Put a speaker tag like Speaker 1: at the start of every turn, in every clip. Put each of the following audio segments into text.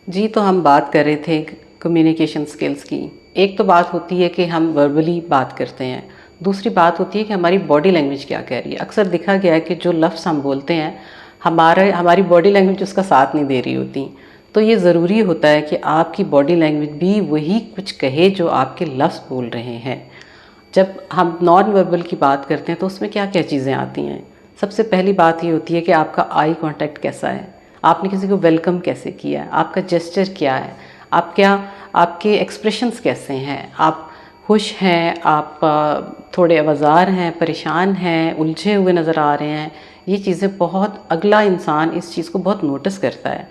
Speaker 1: जी, तो हम बात कर रहे थे कम्युनिकेशन स्किल्स की। एक तो बात होती है कि हम वर्बली बात करते हैं, दूसरी बात होती है कि हमारी बॉडी लैंग्वेज क्या कह रही है। अक्सर देखा गया है कि जो लफ्ज़ हम बोलते हैं, हमारी बॉडी लैंग्वेज उसका साथ नहीं दे रही होती। तो ये ज़रूरी होता है कि आपकी बॉडी लैंग्वेज भी वही कुछ कहे जो आपके लफ्ज़ बोल रहे हैं। जब हम नॉन वर्बल की बात करते हैं तो उसमें क्या क्या चीज़ें आती हैं। सबसे पहली बात ये होती है कि आपका आई कांटेक्ट कैसा है, आपने किसी को वेलकम कैसे किया है, आपका जेस्चर क्या है, आपके एक्सप्रेशंस कैसे हैं, आप खुश हैं, आप थोड़े अवज़ार हैं, परेशान हैं, उलझे हुए नज़र आ रहे हैं। ये चीज़ें बहुत अगला इंसान इस चीज़ को बहुत नोटिस करता है।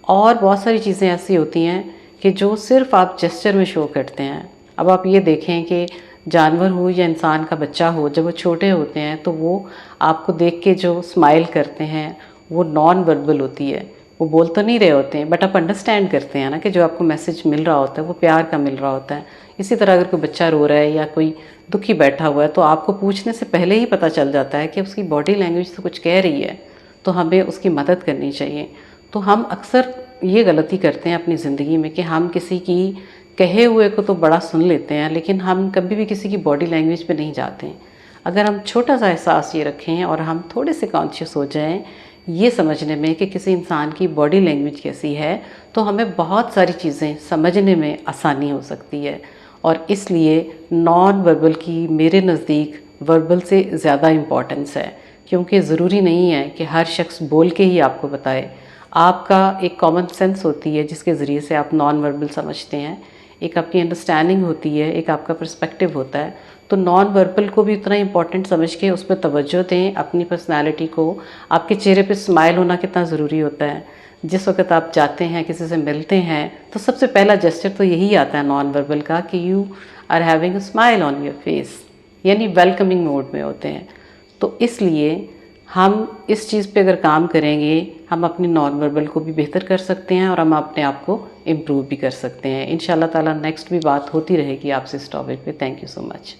Speaker 1: और बहुत सारी चीज़ें ऐसी होती हैं कि जो सिर्फ आप जेस्चर में शो करते हैं। अब आप ये देखें कि जानवर हो या इंसान का बच्चा हो, जब वो छोटे होते हैं तो वो आपको देख के जो स्माइल करते हैं वो नॉन वर्बल होती है। वो बोल तो नहीं रहे होते हैं बट आप अंडरस्टैंड करते हैं ना कि जो आपको मैसेज मिल रहा होता है वो प्यार का मिल रहा होता है। इसी तरह अगर कोई बच्चा रो रहा है या कोई दुखी बैठा हुआ है तो आपको पूछने से पहले ही पता चल जाता है कि उसकी बॉडी लैंग्वेज तो कुछ कह रही है, तो हमें उसकी मदद करनी चाहिए। तो हम अक्सर ये गलती करते हैं अपनी ज़िंदगी में कि हम किसी की कहे हुए को तो बड़ा सुन लेते हैं, लेकिन हम कभी भी किसी की बॉडी लैंग्वेज पे नहीं जाते हैं। अगर हम छोटा सा एहसास ये रखें और हम थोड़े से कॉन्शियस हो जाएं ये समझने में कि किसी इंसान की बॉडी लैंग्वेज कैसी है, तो हमें बहुत सारी चीज़ें समझने में आसानी हो सकती है। और इसलिए नॉन वर्बल की मेरे नज़दीक वर्बल से ज़्यादा इम्पॉर्टेंस है, क्योंकि ज़रूरी नहीं है कि हर शख्स बोल के ही आपको बताए। आपका एक कॉमन सेंस होती है जिसके ज़रिए से आप नॉन वर्बल समझते हैं, एक आपकी अंडरस्टैंडिंग होती है, एक आपका पर्सपेक्टिव होता है। तो नॉन वर्बल को भी उतना इंपॉर्टेंट समझ के उस पर तवज्जो दें, अपनी पर्सनालिटी को। आपके चेहरे पे स्माइल होना कितना ज़रूरी होता है। जिस वक्त आप जाते हैं किसी से मिलते हैं तो सबसे पहला जेस्चर तो यही आता है नॉन वर्बल का कि you are having a smile on your face, यानी वेलकमिंग मोड में होते हैं। तो इसलिए हम इस चीज़ पे अगर काम करेंगे, हम अपनी नॉन वर्बल को भी बेहतर कर सकते हैं और हम अपने आप को इम्प्रूव भी कर सकते हैं। इंशाल्लाह ताला नेक्स्ट भी बात होती रहेगी आपसे इस टॉपिक पे। Thank you so much.